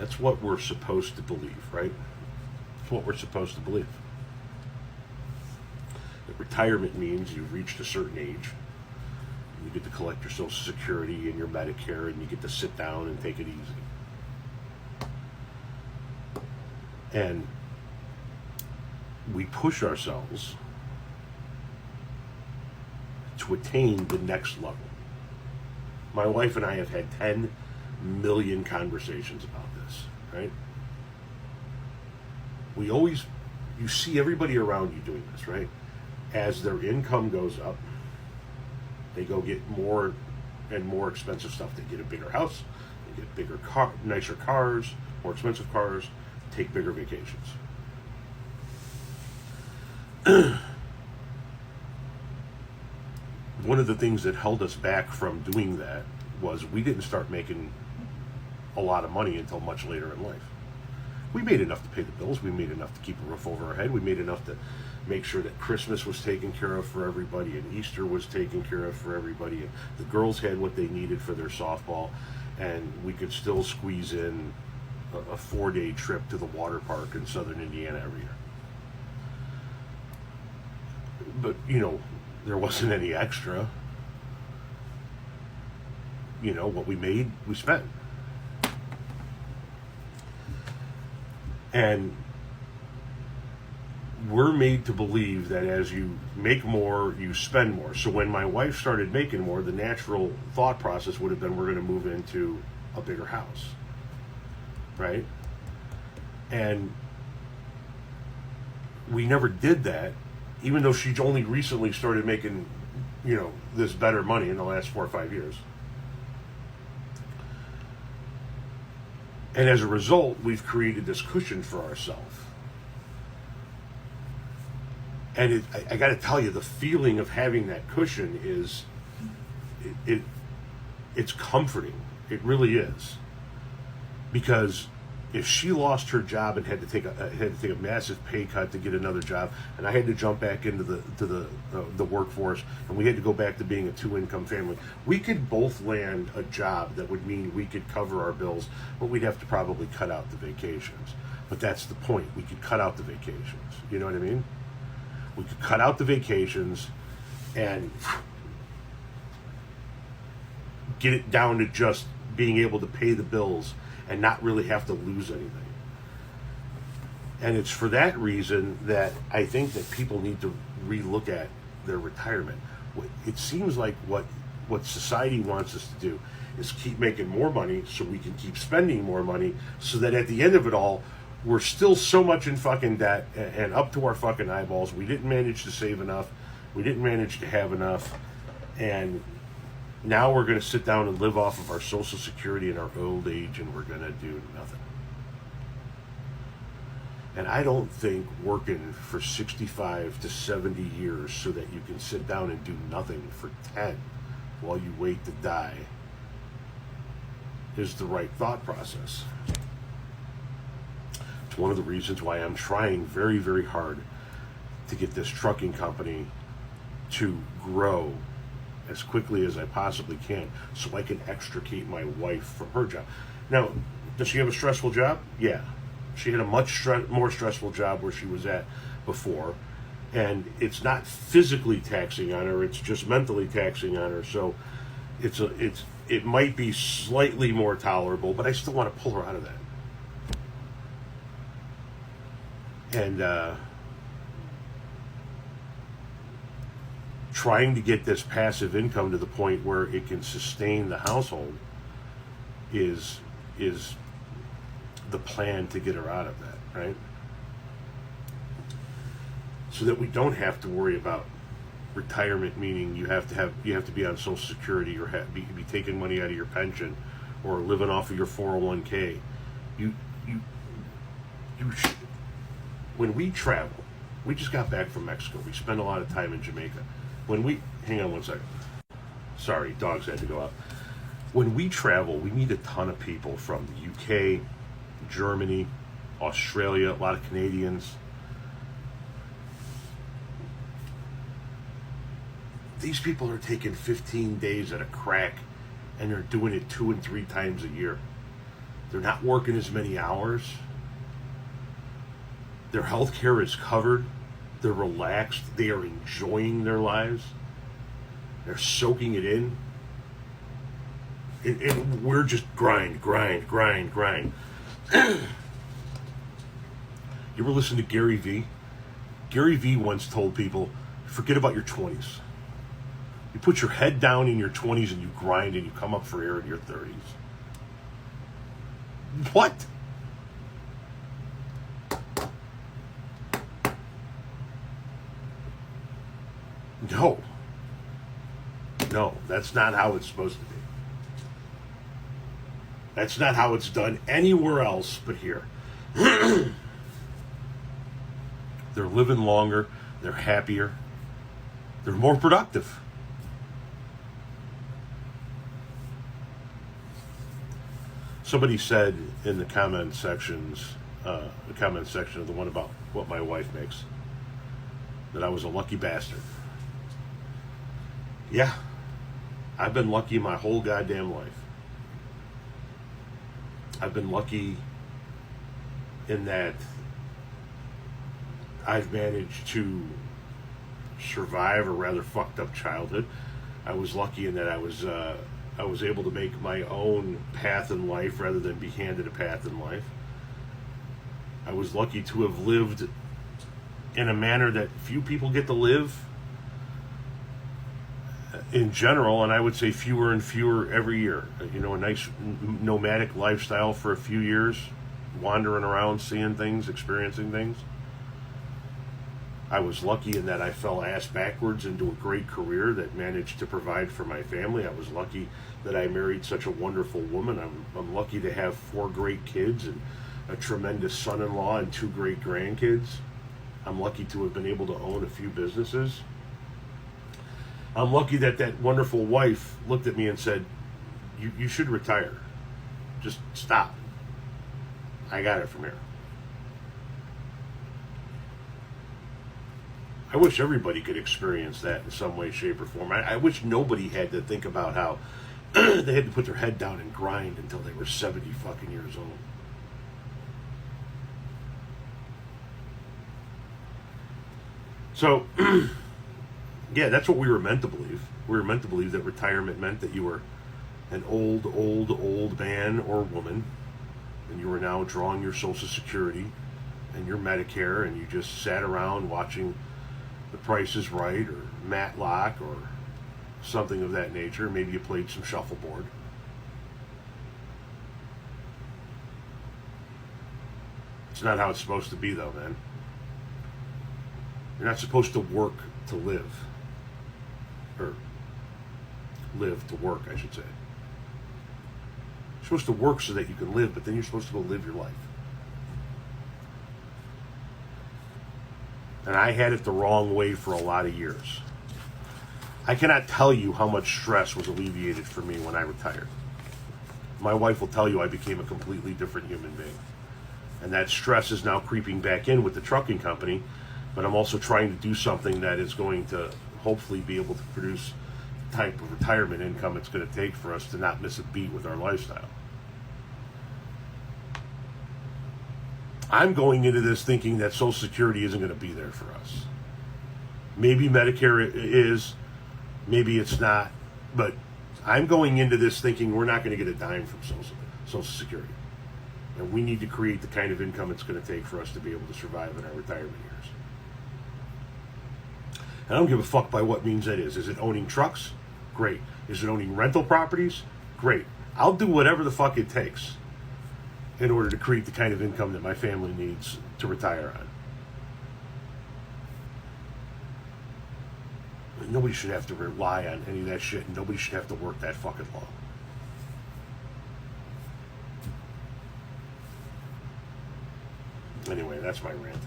That's what we're supposed to believe, right? That's what we're supposed to believe. That retirement means you've reached a certain age. You get to collect your Social Security and your Medicare, and you get to sit down and take it easy. And we push ourselves to attain the next level. My wife and I have had 10 million conversations about this, right? You see everybody around you doing this, right? As their income goes up, they go get more and more expensive stuff. They get a bigger house, they get nicer cars, more expensive cars, take bigger vacations. One of the things that held us back from doing that was we didn't start making a lot of money until much later in life. We made enough to pay the bills. We made enough to keep a roof over our head. We made enough to make sure that Christmas was taken care of for everybody and Easter was taken care of for everybody. And the girls had what they needed for their softball, and we could still squeeze in a 4-day trip to the water park in southern Indiana every year. But, there wasn't any extra. What we made, we spent. And we're made to believe that as you make more, you spend more. So when my wife started making more, the natural thought process would have been we're going to move into a bigger house, right? And we never did that, even though she only recently started making, this better money in the last 4 or 5 years. And as a result, we've created this cushion for ourselves. And I got to tell you, the feeling of having that cushion is, it's comforting. It really is. Because if she lost her job and had to take a massive pay cut to get another job, and I had to jump back into the workforce, and we had to go back to being a 2-income family, we could both land a job that would mean we could cover our bills, but we'd have to probably cut out the vacations. But that's the point. We could cut out the vacations. You know what I mean? We could cut out the vacations and get it down to just being able to pay the bills and not really have to lose anything. And it's for that reason that I think that people need to relook at their retirement. It seems like what society wants us to do is keep making more money so we can keep spending more money, so that at the end of it all, we're still so much in fucking debt and up to our fucking eyeballs. We didn't manage to save enough. We didn't manage to have enough. And now we're going to sit down and live off of our Social Security in our old age, and we're going to do nothing. And I don't think working for 65 to 70 years so that you can sit down and do nothing for 10 while you wait to die is the right thought process. It's one of the reasons why I'm trying very, very hard to get this trucking company to grow as quickly as I possibly can, so I can extricate my wife from her job. Now, does she have a stressful job? Yeah. She had a much more stressful job where she was at before, and it's not physically taxing on her, it's just mentally taxing on her, so it might be slightly more tolerable, but I still want to pull her out of that. And trying to get this passive income to the point where it can sustain the household is the plan to get her out of that, right? So that we don't have to worry about retirement, meaning you have to be on Social Security or be taking money out of your pension or living off of your 401k. When we travel, we just got back from Mexico. We spend a lot of time in Jamaica. Hang on one second. Sorry, dogs had to go out. When we travel, we meet a ton of people from the UK, Germany, Australia, a lot of Canadians. These people are taking 15 days at a crack, and they're doing it 2 and 3 times a year. They're not working as many hours. Their health care is covered. They're relaxed. They are enjoying their lives. They're soaking it in. And we're just grind. You ever listen to Gary Vee? Gary Vee once told people, forget about your 20s. You put your head down in your 20s and you grind and you come up for air in your 30s. What? No, that's not how it's supposed to be. That's not how it's done anywhere else but here. They're living longer, they're happier, they're more productive. Somebody said in the comment section of the one about what my wife makes, that I was a lucky bastard. Yeah, I've been lucky my whole goddamn life. I've been lucky in that I've managed to survive a rather fucked up childhood. I was lucky in that I was able to make my own path in life rather than be handed a path in life. I was lucky to have lived in a manner that few people get to live in general, and I would say fewer and fewer every year. You know, a nice nomadic lifestyle for a few years, wandering around, seeing things, experiencing things. I was lucky in that I fell ass backwards into a great career that managed to provide for my family. I was lucky that I married such a wonderful woman. I'm lucky to have 4 great kids and a tremendous son-in-law and 2 great grandkids. I'm lucky to have been able to own a few businesses. I'm lucky that wonderful wife looked at me and said, you should retire. Just stop. I got it from here. I wish everybody could experience that in some way, shape, or form. I wish nobody had to think about how they had to put their head down and grind until they were 70 fucking years old. So, yeah, that's what we were meant to believe. We were meant to believe that retirement meant that you were an old man or woman, and you were now drawing your Social Security and your Medicare, and you just sat around watching The Price is Right or Matlock or something of that nature. Maybe you played some shuffleboard. It's not how it's supposed to be, though, man. You're not supposed to work to live. Or live to work, I should say. You're supposed to work so that you can live, but then you're supposed to go live your life. And I had it the wrong way for a lot of years. I cannot tell you how much stress was alleviated for me when I retired. My wife will tell you I became a completely different human being. And that stress is now creeping back in with the trucking company, but I'm also trying to do something that is going to hopefully be able to produce the type of retirement income it's going to take for us to not miss a beat with our lifestyle. I'm going into this thinking that Social Security isn't going to be there for us. Maybe Medicare is, maybe it's not, but I'm going into this thinking we're not going to get a dime from Social Security. And we need to create the kind of income it's going to take for us to be able to survive in our retirement years. I don't give a fuck by what means that is. Is it owning trucks? Great. Is it owning rental properties? Great. I'll do whatever the fuck it takes in order to create the kind of income that my family needs to retire on. Nobody should have to rely on any of that shit, and nobody should have to work that fucking long. Anyway, that's my rant.